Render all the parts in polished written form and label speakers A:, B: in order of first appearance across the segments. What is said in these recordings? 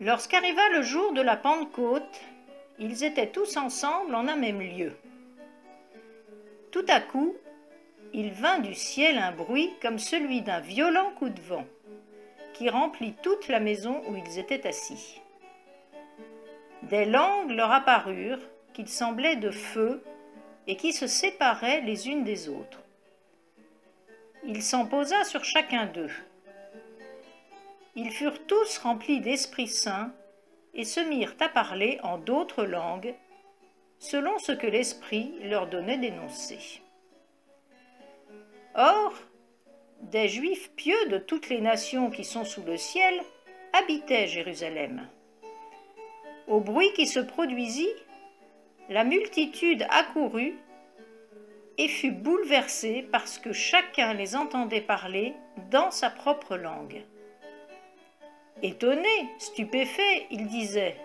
A: Lorsqu'arriva le jour de la Pentecôte, ils étaient tous ensemble en un même lieu. Tout à coup, il vint du ciel un bruit comme celui d'un violent coup de vent, qui remplit toute la maison où ils étaient assis. Des langues leur apparurent, qui semblaient de feu, et qui se séparaient les unes des autres. Il s'en posa sur chacun d'eux. Ils furent tous remplis d'Esprit Saint et se mirent à parler en d'autres langues, selon ce que l'Esprit leur donnait d'énoncer. Or, des Juifs pieux de toutes les nations qui sont sous le ciel habitaient Jérusalem. Au bruit qui se produisit, la multitude accourut et fut bouleversée parce que chacun les entendait parler dans sa propre langue. Étonnés, stupéfaits, ils disaient :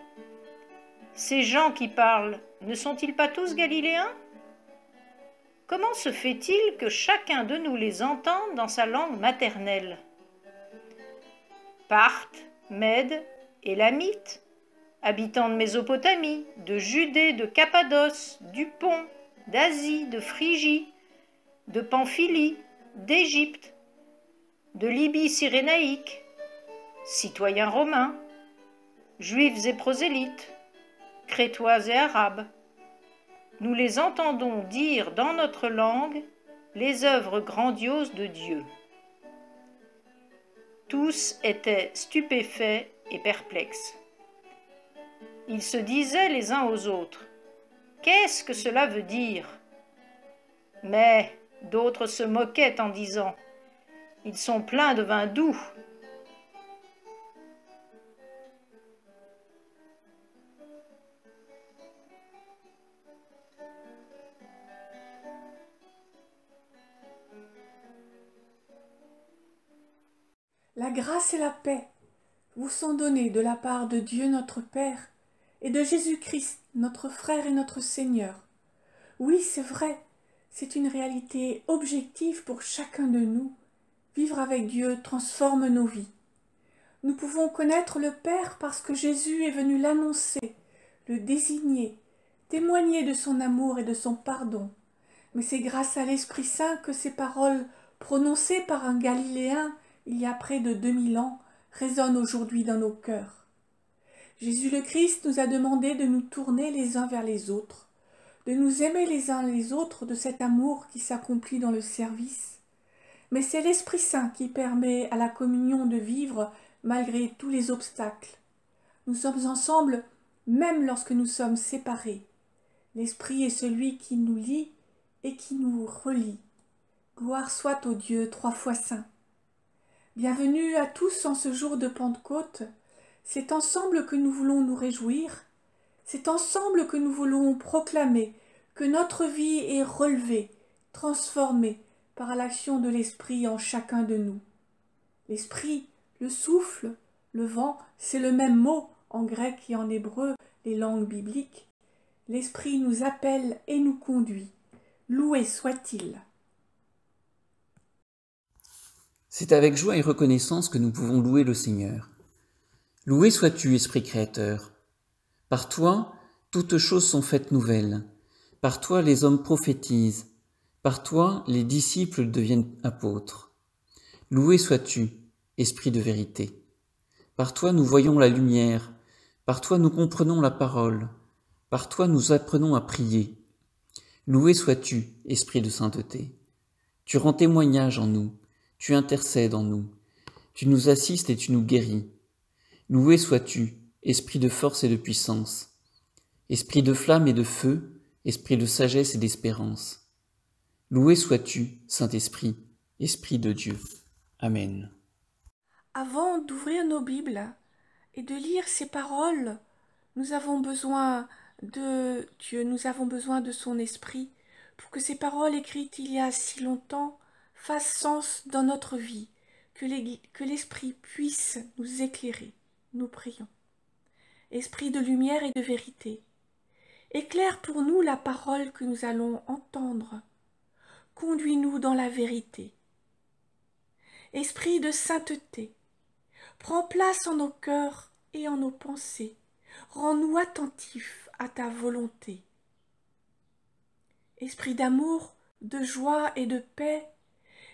A: « Ces gens qui parlent, ne sont-ils pas tous galiléens ? Comment se fait-il que chacun de nous les entende dans sa langue maternelle ? Parthes, Mèdes, Élamites, habitants de Mésopotamie, de Judée, de Cappadoce, du Pont, d'Asie, de Phrygie, de Pamphylie, d'Égypte, de Libye cyrénaïque, citoyens romains, juifs et prosélytes, crétois et arabes. Nous les entendons dire dans notre langue les œuvres grandioses de Dieu. Tous étaient stupéfaits et perplexes. Ils se disaient les uns aux autres : « Qu'est-ce que cela veut dire ? » Mais d'autres se moquaient en disant : « Ils sont pleins de vin doux. »
B: La grâce et la paix vous sont données de la part de Dieu notre Père et de Jésus-Christ, notre frère et notre Seigneur. Oui, c'est vrai, c'est une réalité objective pour chacun de nous. Vivre avec Dieu transforme nos vies. Nous pouvons connaître le Père parce que Jésus est venu l'annoncer, le désigner, témoigner de son amour et de son pardon. Mais c'est grâce à l'Esprit Saint que ces paroles prononcées par un Galiléen il y a près de 2000 ans résonnent aujourd'hui dans nos cœurs. Jésus le Christ nous a demandé de nous tourner les uns vers les autres, de nous aimer les uns les autres de cet amour qui s'accomplit dans le service. Mais c'est l'Esprit Saint qui permet à la communion de vivre malgré tous les obstacles. Nous sommes ensemble même lorsque nous sommes séparés. L'Esprit est celui qui nous lie et qui nous relie. Gloire soit au Dieu 3 fois saint. Bienvenue à tous en ce jour de Pentecôte. C'est ensemble que nous voulons nous réjouir. C'est ensemble que nous voulons proclamer que notre vie est relevée, transformée par l'action de l'Esprit en chacun de nous. L'Esprit, le souffle, le vent, c'est le même mot en grec et en hébreu, les langues bibliques. L'Esprit nous appelle et nous conduit. Loué soit-il.
C: C'est avec joie et reconnaissance que nous pouvons louer le Seigneur. Loué sois-tu, Esprit créateur. Par toi, toutes choses sont faites nouvelles. Par toi, les hommes prophétisent. Par toi, les disciples deviennent apôtres. Loué sois-tu, Esprit de vérité. Par toi, nous voyons la lumière. Par toi, nous comprenons la parole. Par toi, nous apprenons à prier. Loué sois-tu, Esprit de sainteté. Tu rends témoignage en nous. Tu intercèdes en nous, tu nous assistes et tu nous guéris. Loué sois-tu, esprit de force et de puissance, esprit de flamme et de feu, esprit de sagesse et d'espérance. Loué sois-tu, Saint-Esprit, Esprit de Dieu. Amen.
B: Avant d'ouvrir nos Bibles et de lire ces paroles, nous avons besoin de Dieu, nous avons besoin de son Esprit pour que ces paroles écrites il y a si longtemps fasse sens dans notre vie, que l'Esprit puisse nous éclairer. Nous prions. Esprit de lumière et de vérité, éclaire pour nous la parole que nous allons entendre. Conduis-nous dans la vérité. Esprit de sainteté, prends place en nos cœurs et en nos pensées. Rends-nous attentifs à ta volonté. Esprit d'amour, de joie et de paix,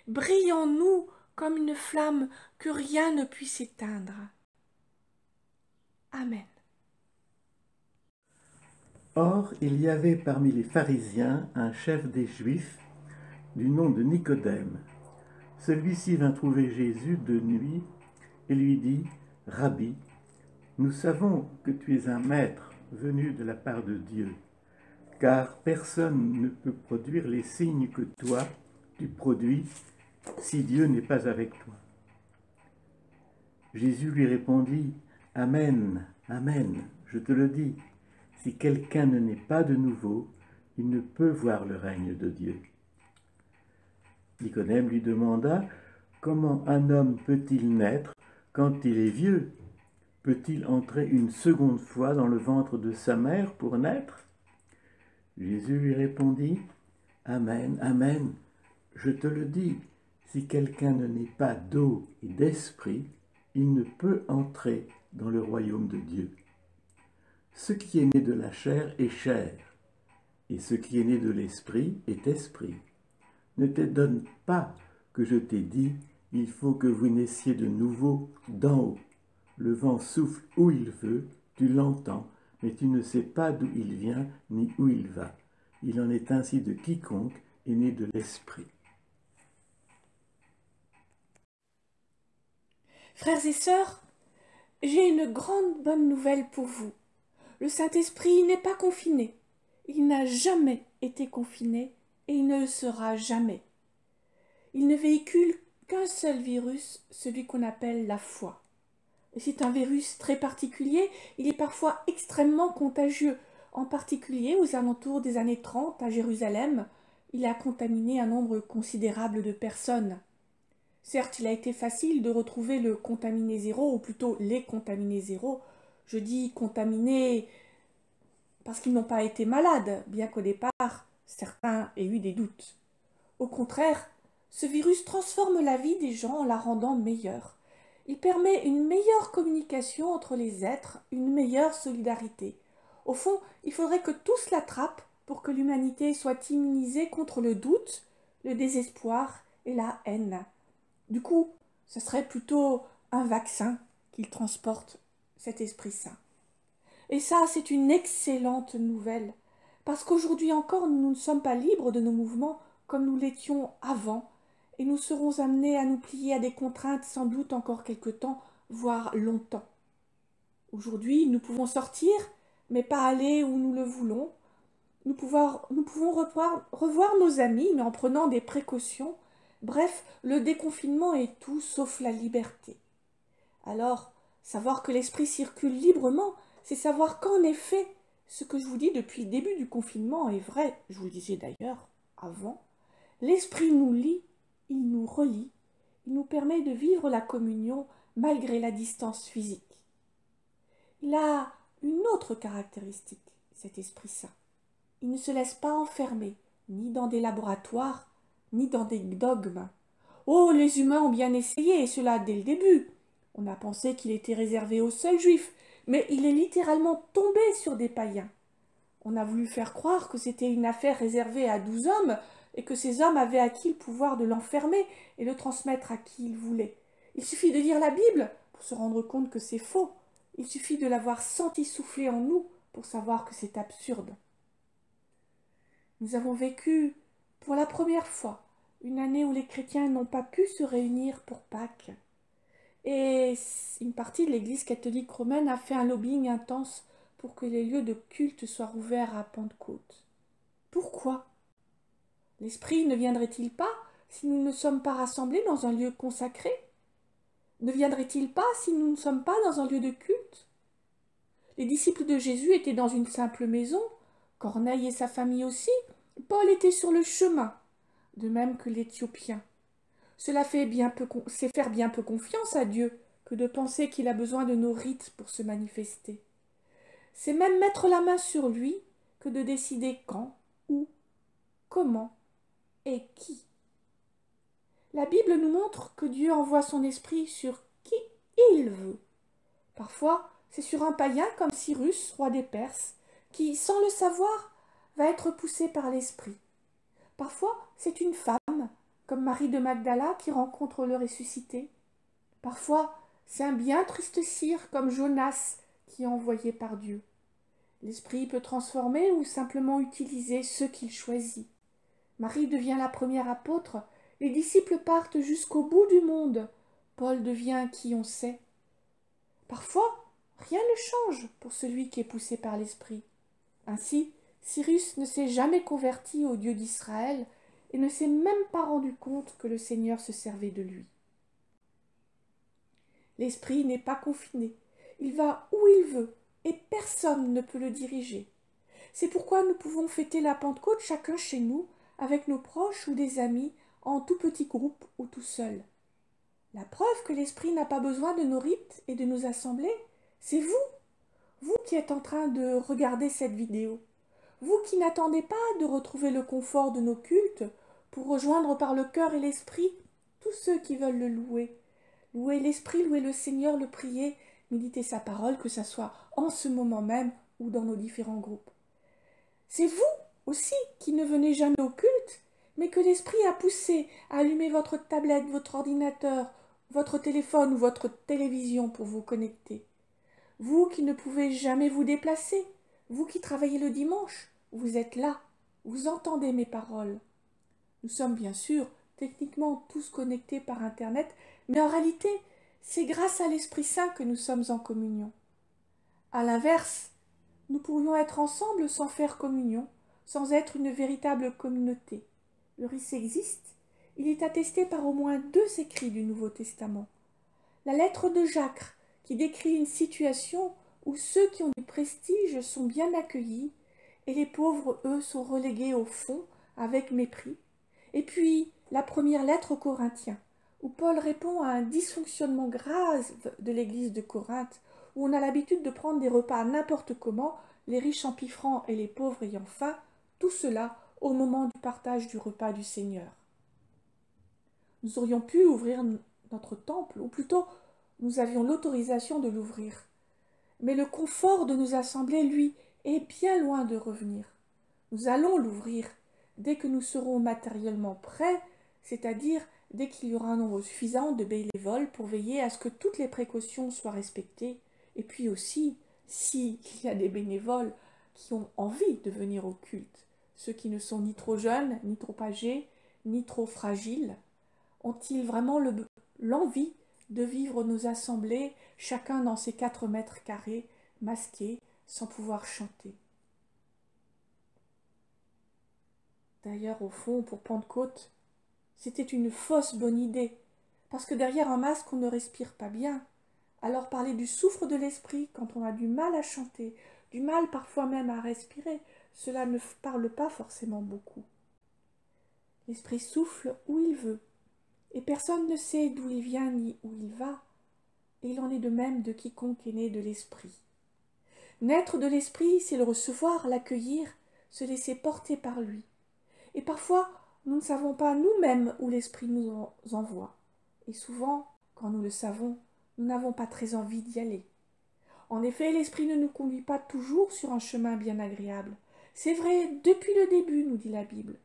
B: brille en nous comme une flamme que rien ne puisse éteindre. Amen.
D: Or, il y avait parmi les pharisiens un chef des Juifs du nom de Nicodème. Celui-ci vint trouver Jésus de nuit et lui dit, « Rabbi, nous savons que tu es un maître venu de la part de Dieu, car personne ne peut produire les signes que toi, tu produis, si Dieu n'est pas avec toi. » Jésus lui répondit, « Amen, Amen, je te le dis, si quelqu'un ne naît pas de nouveau, il ne peut voir le règne de Dieu. » Nicodème lui demanda, « Comment un homme peut-il naître quand il est vieux? Peut-il entrer une seconde fois dans le ventre de sa mère pour naître? » Jésus lui répondit, « Amen, Amen, je te le dis, si quelqu'un ne naît pas d'eau et d'esprit, il ne peut entrer dans le royaume de Dieu. Ce qui est né de la chair est chair, et ce qui est né de l'esprit est esprit. Ne t'étonne pas que je t'ai dit, il faut que vous naissiez de nouveau d'en haut. Le vent souffle où il veut, tu l'entends, mais tu ne sais pas d'où il vient ni où il va. Il en est ainsi de quiconque est né de l'esprit. »
B: Frères et sœurs, j'ai une grande bonne nouvelle pour vous. Le Saint-Esprit n'est pas confiné. Il n'a jamais été confiné et il ne le sera jamais. Il ne véhicule qu'un seul virus, celui qu'on appelle la foi. Et c'est un virus très particulier, il est parfois extrêmement contagieux. En particulier aux alentours des années 30 à Jérusalem, il a contaminé un nombre considérable de personnes. Certes, il a été facile de retrouver le contaminé zéro, ou plutôt les contaminés zéro. Je dis contaminés parce qu'ils n'ont pas été malades, bien qu'au départ, certains aient eu des doutes. Au contraire, ce virus transforme la vie des gens en la rendant meilleure. Il permet une meilleure communication entre les êtres, une meilleure solidarité. Au fond, il faudrait que tous l'attrapent pour que l'humanité soit immunisée contre le doute, le désespoir et la haine. Du coup, ce serait plutôt un vaccin qu'il transporte, cet Esprit Saint. Et ça, c'est une excellente nouvelle, parce qu'aujourd'hui encore, nous ne sommes pas libres de nos mouvements comme nous l'étions avant, et nous serons amenés à nous plier à des contraintes sans doute encore quelque temps, voire longtemps. Aujourd'hui, nous pouvons sortir, mais pas aller où nous le voulons. Nous pouvons revoir nos amis, mais en prenant des précautions. Bref, le déconfinement est tout sauf la liberté. Alors, savoir que l'esprit circule librement, c'est savoir qu'en effet, ce que je vous dis depuis le début du confinement est vrai, je vous le disais d'ailleurs avant, l'esprit nous lie, il nous relie, il nous permet de vivre la communion malgré la distance physique. Il a une autre caractéristique, cet Esprit Saint. Il ne se laisse pas enfermer, ni dans des laboratoires, ni dans des dogmes. Oh, les humains ont bien essayé, et cela dès le début. On a pensé qu'il était réservé aux seuls juifs, mais il est littéralement tombé sur des païens. On a voulu faire croire que c'était une affaire réservée à 12 hommes, et que ces hommes avaient acquis le pouvoir de l'enfermer et le transmettre à qui ils voulaient. Il suffit de lire la Bible pour se rendre compte que c'est faux. Il suffit de l'avoir senti souffler en nous pour savoir que c'est absurde. Nous avons vécu pour la première fois une année où les chrétiens n'ont pas pu se réunir pour Pâques. Et une partie de l'Église catholique romaine a fait un lobbying intense pour que les lieux de culte soient rouverts à Pentecôte. Pourquoi? L'Esprit ne viendrait-il pas si nous ne sommes pas rassemblés dans un lieu consacré? Ne viendrait-il pas si nous ne sommes pas dans un lieu de culte? Les disciples de Jésus étaient dans une simple maison, Corneille et sa famille aussi, Paul était sur le chemin, de même que l'Éthiopien. Cela c'est faire bien peu confiance à Dieu que de penser qu'il a besoin de nos rites pour se manifester. C'est même mettre la main sur lui que de décider quand, où, comment et qui. La Bible nous montre que Dieu envoie son esprit sur qui il veut. Parfois, c'est sur un païen comme Cyrus, roi des Perses, qui, sans le savoir, va être poussé par l'esprit. Parfois, c'est une femme, comme Marie de Magdala, qui rencontre le ressuscité. Parfois, c'est un bien triste cire, comme Jonas, qui est envoyé par Dieu. L'esprit peut transformer ou simplement utiliser ceux qu'il choisit. Marie devient la première apôtre, les disciples partent jusqu'au bout du monde, Paul devient qui on sait. Parfois, rien ne change pour celui qui est poussé par l'esprit. Ainsi, Cyrus ne s'est jamais converti au Dieu d'Israël et ne s'est même pas rendu compte que le Seigneur se servait de lui. L'esprit n'est pas confiné, il va où il veut et personne ne peut le diriger. C'est pourquoi nous pouvons fêter la Pentecôte chacun chez nous, avec nos proches ou des amis, en tout petit groupe ou tout seul. La preuve que l'esprit n'a pas besoin de nos rites et de nos assemblées, c'est vous qui êtes en train de regarder cette vidéo. Vous qui n'attendez pas de retrouver le confort de nos cultes pour rejoindre par le cœur et l'esprit tous ceux qui veulent le louer. Louer l'esprit, louer le Seigneur, le prier, méditer sa parole, que ce soit en ce moment même ou dans nos différents groupes. C'est vous aussi qui ne venez jamais au culte, mais que l'esprit a poussé à allumer votre tablette, votre ordinateur, votre téléphone ou votre télévision pour vous connecter. Vous qui ne pouvez jamais vous déplacer, vous qui travaillez le dimanche, vous êtes là, vous entendez mes paroles. Nous sommes bien sûr techniquement tous connectés par Internet, mais en réalité, c'est grâce à l'Esprit Saint que nous sommes en communion. À l'inverse, nous pourrions être ensemble sans faire communion, sans être une véritable communauté. Le risque existe, il est attesté par au moins 2 écrits du Nouveau Testament. La lettre de Jacques, qui décrit une situation où ceux qui ont du prestige sont bien accueillis et les pauvres, eux, sont relégués au fond avec mépris. Et puis, la première lettre aux Corinthiens, où Paul répond à un dysfonctionnement grave de l'église de Corinthe, où on a l'habitude de prendre des repas n'importe comment, les riches empiffrant et les pauvres ayant faim, tout cela au moment du partage du repas du Seigneur. Nous aurions pu ouvrir notre temple, ou plutôt, nous avions l'autorisation de l'ouvrir. Mais le confort de nos assemblées, lui, est bien loin de revenir. Nous allons l'ouvrir dès que nous serons matériellement prêts, c'est-à-dire dès qu'il y aura un nombre suffisant de bénévoles pour veiller à ce que toutes les précautions soient respectées, et puis aussi, s'il y a des bénévoles qui ont envie de venir au culte, ceux qui ne sont ni trop jeunes, ni trop âgés, ni trop fragiles, ont-ils vraiment l'envie de vivre nos assemblées, chacun dans ses 4 mètres carrés, masqués, sans pouvoir chanter. D'ailleurs, au fond, pour Pentecôte, c'était une fausse bonne idée, parce que derrière un masque, on ne respire pas bien. Alors parler du souffle de l'esprit quand on a du mal à chanter, du mal parfois même à respirer, cela ne parle pas forcément beaucoup. L'esprit souffle où il veut, et personne ne sait d'où il vient ni où il va, et il en est de même de quiconque est né de l'esprit. Naître de l'esprit, c'est le recevoir, l'accueillir, se laisser porter par lui. Et parfois, nous ne savons pas nous-mêmes où l'esprit nous envoie. Et souvent, quand nous le savons, nous n'avons pas très envie d'y aller. En effet, l'esprit ne nous conduit pas toujours sur un chemin bien agréable. C'est vrai depuis le début, nous dit la Bible.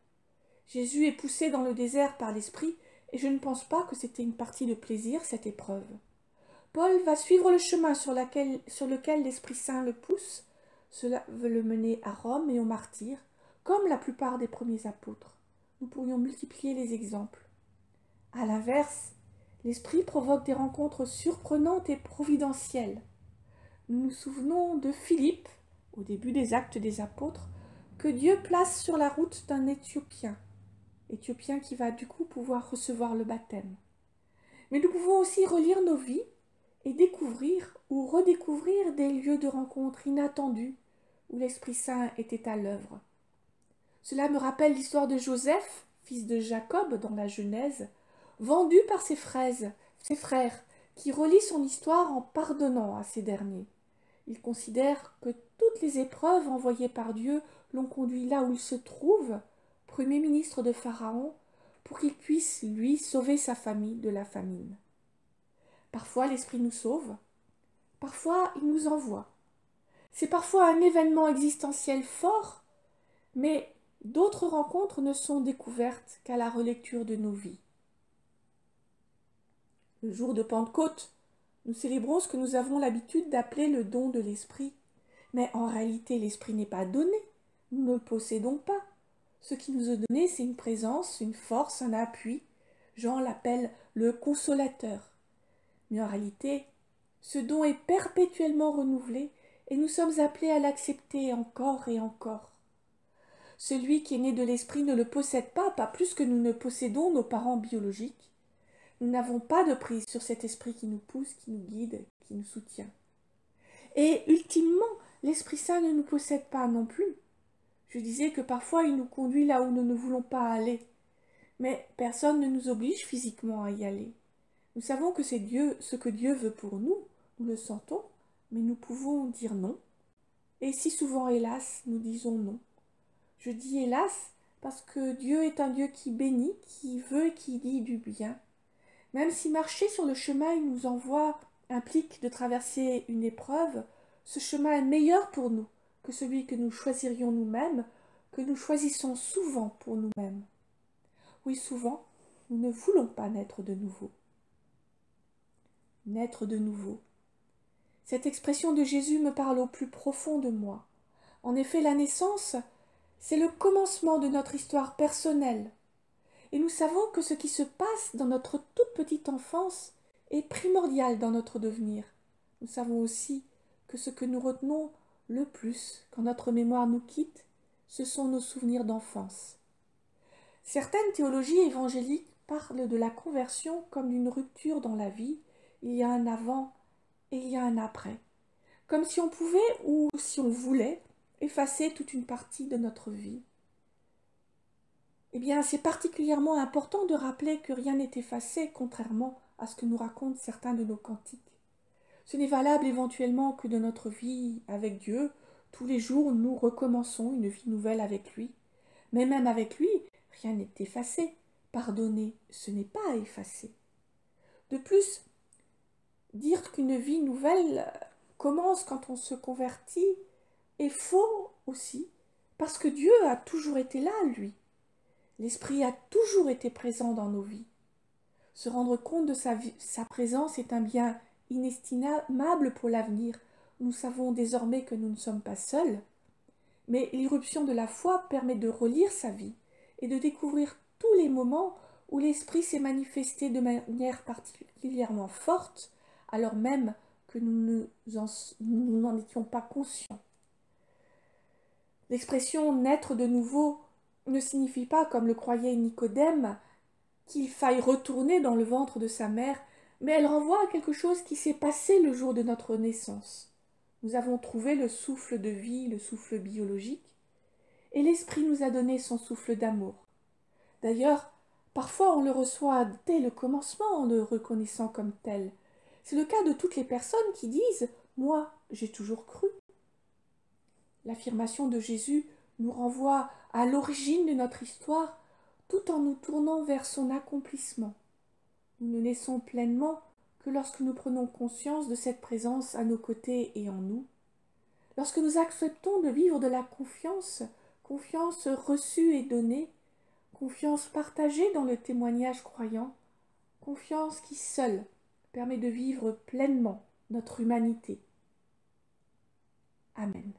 B: Jésus est poussé dans le désert par l'esprit, et je ne pense pas que c'était une partie de plaisir, cette épreuve. Paul va suivre le chemin sur lequel l'Esprit Saint le pousse. Cela veut le mener à Rome et au martyre, comme la plupart des premiers apôtres. Nous pourrions multiplier les exemples. À l'inverse, l'Esprit provoque des rencontres surprenantes et providentielles. Nous nous souvenons de Philippe, au début des Actes des Apôtres, que Dieu place sur la route d'un Éthiopien qui va du coup pouvoir recevoir le baptême. Mais nous pouvons aussi relire nos vies et découvrir ou redécouvrir des lieux de rencontre inattendus où l'Esprit Saint était à l'œuvre. Cela me rappelle l'histoire de Joseph, fils de Jacob dans la Genèse, vendu par ses frères, qui relient son histoire en pardonnant à ces derniers. Il considère que toutes les épreuves envoyées par Dieu l'ont conduit là où il se trouve, premier ministre de Pharaon, pour qu'il puisse, lui, sauver sa famille de la famine. Parfois l'Esprit nous sauve, parfois il nous envoie. C'est parfois un événement existentiel fort, mais d'autres rencontres ne sont découvertes qu'à la relecture de nos vies. Le jour de Pentecôte, nous célébrons ce que nous avons l'habitude d'appeler le don de l'Esprit. Mais en réalité, l'Esprit n'est pas donné, nous ne le possédons pas. Ce qui nous est donné, c'est une présence, une force, un appui. Jean l'appelle le consolateur. Mais en réalité, ce don est perpétuellement renouvelé et nous sommes appelés à l'accepter encore et encore. Celui qui est né de l'Esprit ne le possède pas plus que nous ne possédons nos parents biologiques. Nous n'avons pas de prise sur cet esprit qui nous pousse, qui nous guide, qui nous soutient. Et ultimement, l'Esprit Saint ne nous possède pas non plus. Je disais que parfois il nous conduit là où nous ne voulons pas aller. Mais personne ne nous oblige physiquement à y aller. Nous savons que c'est Dieu, ce que Dieu veut pour nous, nous le sentons, mais nous pouvons dire non. Et si souvent, hélas, nous disons non. Je dis hélas parce que Dieu est un Dieu qui bénit, qui veut et qui dit du bien. Même si marcher sur le chemin il nous envoie implique de traverser une épreuve, ce chemin est meilleur pour nous que celui que nous choisirions nous-mêmes, que nous choisissons souvent pour nous-mêmes. Oui, souvent, nous ne voulons pas naître de nouveau. Naître de nouveau. Cette expression de Jésus me parle au plus profond de moi. En effet, la naissance, c'est le commencement de notre histoire personnelle. Et nous savons que ce qui se passe dans notre toute petite enfance est primordial dans notre devenir. Nous savons aussi que ce que nous retenons le plus quand notre mémoire nous quitte, ce sont nos souvenirs d'enfance. Certaines théologies évangéliques parlent de la conversion comme d'une rupture dans la vie. Il y a un avant et il y a un après. Comme si on pouvait ou si on voulait effacer toute une partie de notre vie. Eh bien, c'est particulièrement important de rappeler que rien n'est effacé, contrairement à ce que nous racontent certains de nos cantiques. Ce n'est valable éventuellement que de notre vie avec Dieu. Tous les jours, nous recommençons une vie nouvelle avec lui. Mais même avec lui, rien n'est effacé. Pardonner, ce n'est pas effacer. De plus, dire qu'une vie nouvelle commence quand on se convertit est faux aussi, parce que Dieu a toujours été là, lui. L'Esprit a toujours été présent dans nos vies. Se rendre compte de sa présence est un bien inestimable pour l'avenir. Nous savons désormais que nous ne sommes pas seuls, mais l'irruption de la foi permet de relire sa vie et de découvrir tous les moments où l'Esprit s'est manifesté de manière particulièrement forte, alors même que nous n'en étions pas conscients. L'expression « naître de nouveau » ne signifie pas, comme le croyait Nicodème, qu'il faille retourner dans le ventre de sa mère, mais elle renvoie à quelque chose qui s'est passé le jour de notre naissance. Nous avons trouvé le souffle de vie, le souffle biologique, et l'Esprit nous a donné son souffle d'amour. D'ailleurs, parfois on le reçoit dès le commencement en le reconnaissant comme tel. C'est le cas de toutes les personnes qui disent « Moi, j'ai toujours cru ». L'affirmation de Jésus nous renvoie à l'origine de notre histoire tout en nous tournant vers son accomplissement. Nous ne naissons pleinement que lorsque nous prenons conscience de cette présence à nos côtés et en nous. Lorsque nous acceptons de vivre de la confiance, confiance reçue et donnée, confiance partagée dans le témoignage croyant, confiance qui seule permet de vivre pleinement notre humanité. Amen.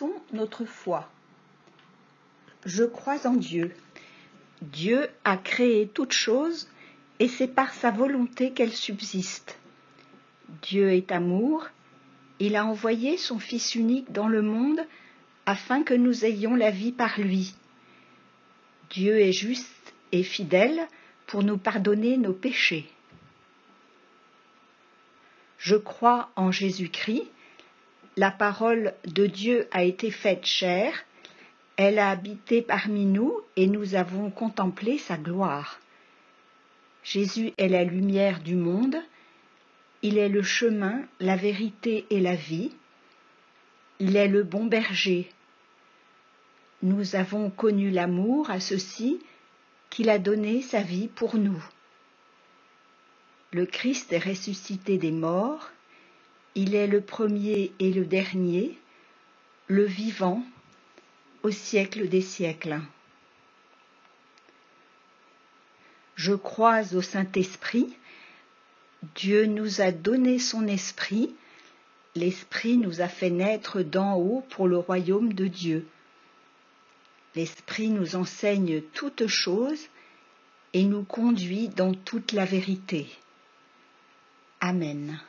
E: professons notre foi. Je crois en Dieu. Dieu a créé toutes choses et c'est par sa volonté qu'elles subsistent. Dieu est amour. Il a envoyé son Fils unique dans le monde afin que nous ayons la vie par lui. Dieu est juste et fidèle pour nous pardonner nos péchés. Je crois en Jésus-Christ. La parole de Dieu a été faite chair. Elle a habité parmi nous et nous avons contemplé sa gloire. Jésus est la lumière du monde. Il est le chemin, la vérité et la vie. Il est le bon berger. Nous avons connu l'amour à ceux-ci qu'il a donné sa vie pour nous. Le Christ est ressuscité des morts. Il est le premier et le dernier, le vivant, au siècle des siècles. Je crois au Saint-Esprit. Dieu nous a donné son esprit. L'Esprit nous a fait naître d'en haut pour le royaume de Dieu. L'Esprit nous enseigne toutes choses et nous conduit dans toute la vérité. Amen.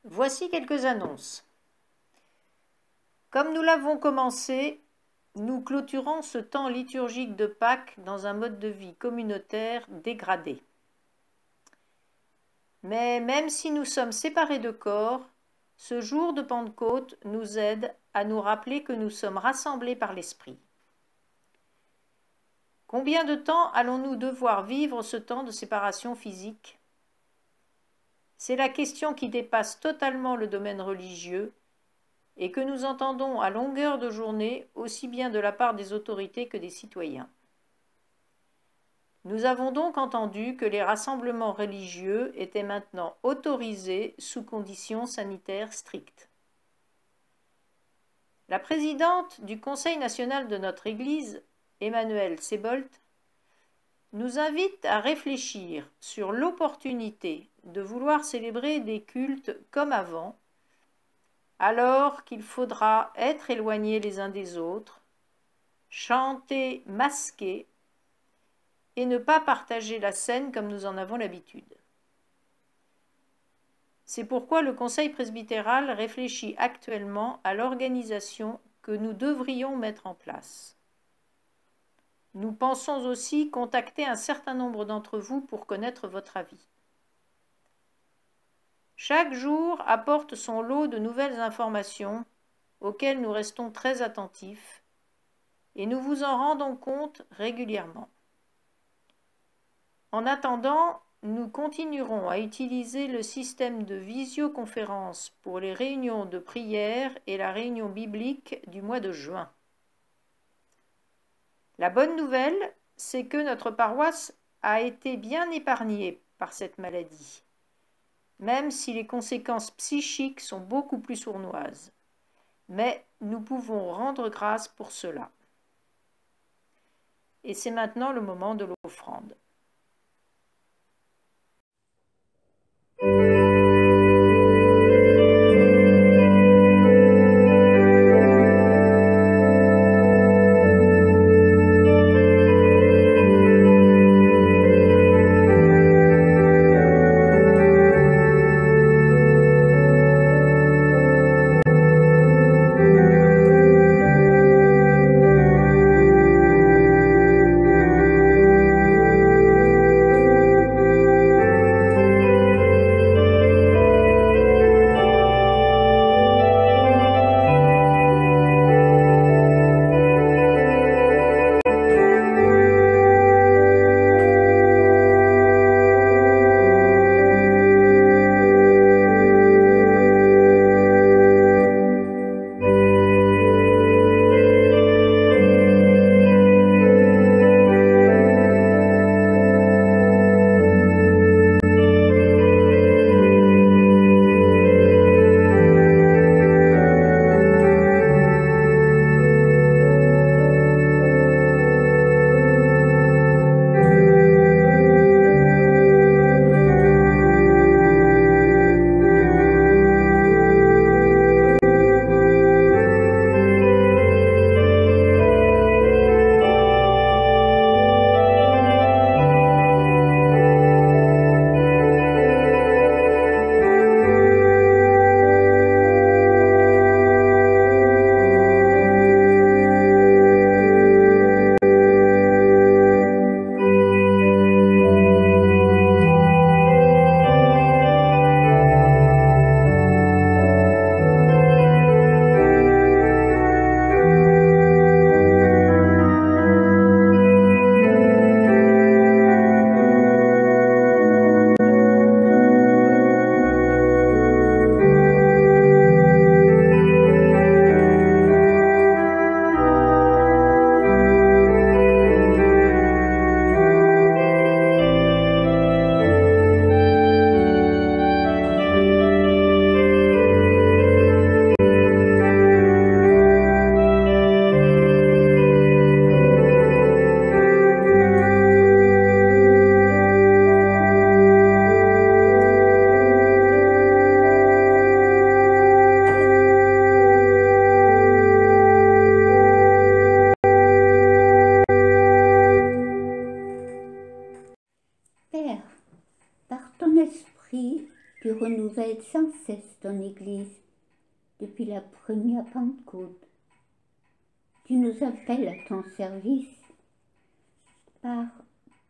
A: Voici quelques annonces. Comme nous l'avons commencé, nous clôturons ce temps liturgique de Pâques dans un mode de vie communautaire dégradé. Mais même si nous sommes séparés de corps, ce jour de Pentecôte nous aide à nous rappeler que nous sommes rassemblés par l'Esprit. Combien de temps allons-nous devoir vivre ce temps de séparation physique ? C'est la question qui dépasse totalement le domaine religieux et que nous entendons à longueur de journée aussi bien de la part des autorités que des citoyens. Nous avons donc entendu que les rassemblements religieux étaient maintenant autorisés sous conditions sanitaires strictes. La présidente du Conseil national de notre Église, Emmanuelle Sebolt, nous invite à réfléchir sur l'opportunité de vouloir célébrer des cultes comme avant, alors qu'il faudra être éloignés les uns des autres, chanter masqués et ne pas partager la scène comme nous en avons l'habitude. C'est pourquoi le Conseil presbytéral réfléchit actuellement à l'organisation que nous devrions mettre en place. Nous pensons aussi contacter un certain nombre d'entre vous pour connaître votre avis. Chaque jour apporte son lot de nouvelles informations auxquelles nous restons très attentifs et nous vous en rendons compte régulièrement. En attendant, nous continuerons à utiliser le système de visioconférence pour les réunions de prière et la réunion biblique du mois de juin. La bonne nouvelle, c'est que notre paroisse a été bien épargnée par cette maladie, même si les conséquences psychiques sont beaucoup plus sournoises. Mais nous pouvons rendre grâce pour cela. Et c'est maintenant le moment de l'offrande.
F: complètes sans cesse ton Église depuis la première Pentecôte. Tu nous appelles à ton service. Par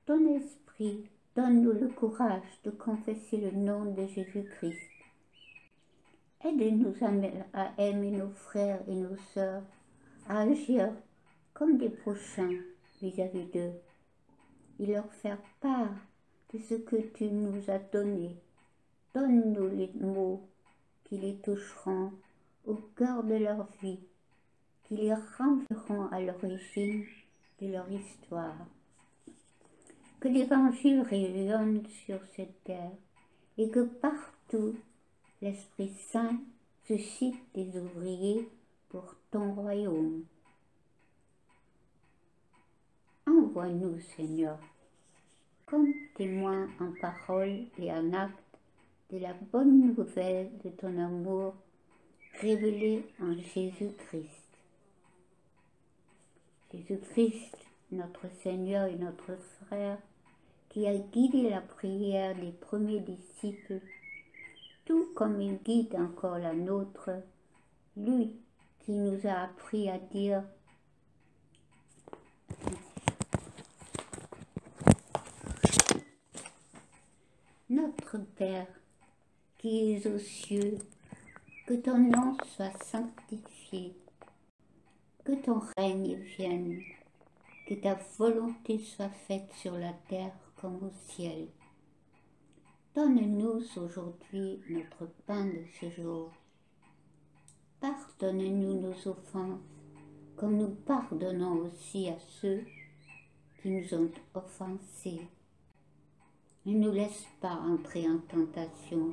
F: ton esprit, donne-nous le courage de confesser le nom de Jésus-Christ. Aide-nous à aimer nos frères et nos sœurs, à agir comme des prochains vis-à-vis d'eux, et leur faire part de ce que tu nous as donné. Donne-nous les mots qui les toucheront au cœur de leur vie, qui les renverront à l'origine de leur histoire. Que l'Évangile rayonne sur cette terre et que partout l'Esprit Saint suscite des ouvriers pour ton royaume. Envoie-nous, Seigneur, comme témoins en parole et en acte de la bonne nouvelle de ton amour révélé en Jésus-Christ. Jésus-Christ, notre Seigneur et notre frère, qui a guidé la prière des premiers disciples, tout comme il guide encore la nôtre, lui qui nous a appris à dire « Notre Père, qui es aux cieux, que ton nom soit sanctifié, que ton règne vienne, que ta volonté soit faite sur la terre comme au ciel. Donne-nous aujourd'hui notre pain de ce jour. Pardonne-nous nos offenses, comme nous pardonnons aussi à ceux qui nous ont offensés. Ne nous laisse pas entrer en tentation,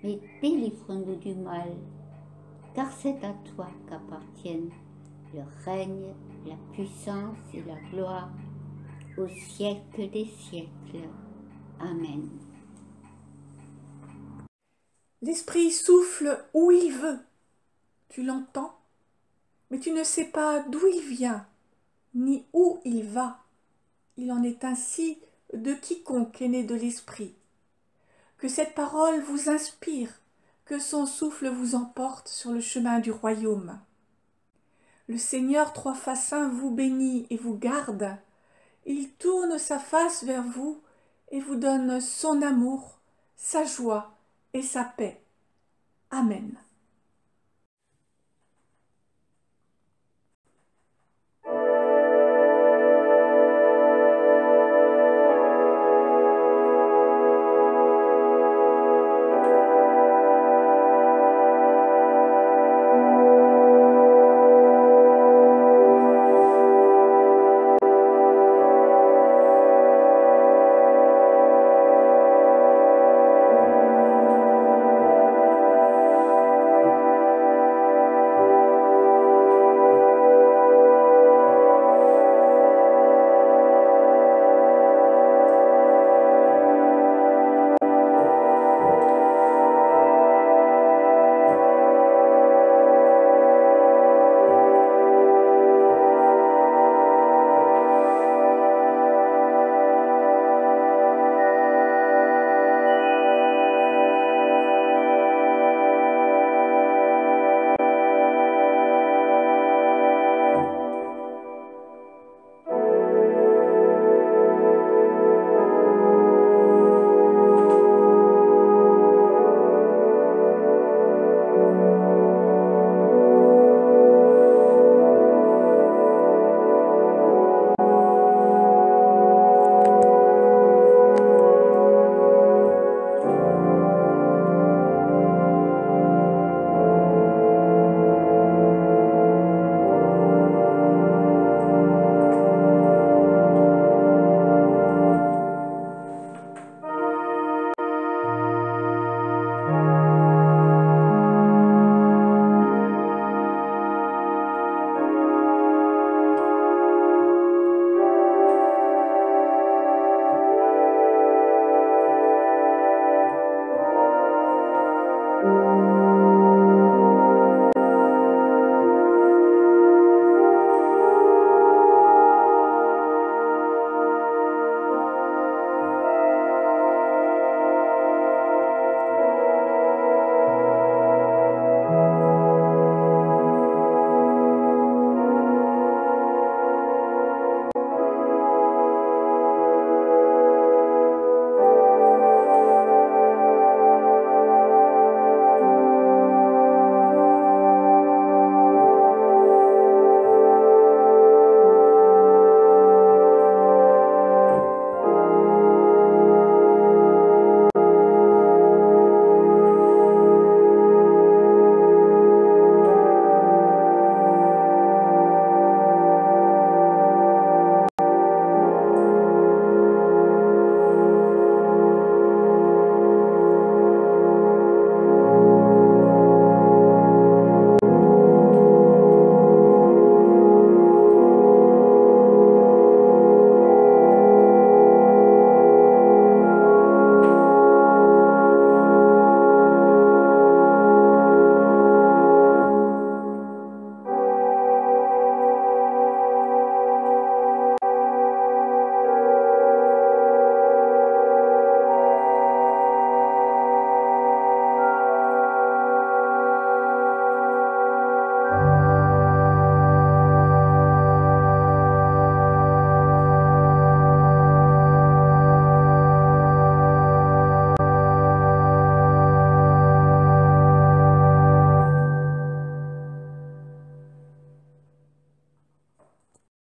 F: mais délivre-nous du mal, car c'est à toi qu'appartiennent le règne, la puissance et la gloire au siècle des siècles. Amen.
B: L'Esprit souffle où il veut. Tu l'entends, mais tu ne sais pas d'où il vient, ni où il va. Il en est ainsi de quiconque est né de l'Esprit. Que cette parole vous inspire, que son souffle vous emporte sur le chemin du royaume. Le Seigneur trois fois saint vous bénit et vous garde. Il tourne sa face vers vous et vous donne son amour, sa joie et sa paix. Amen.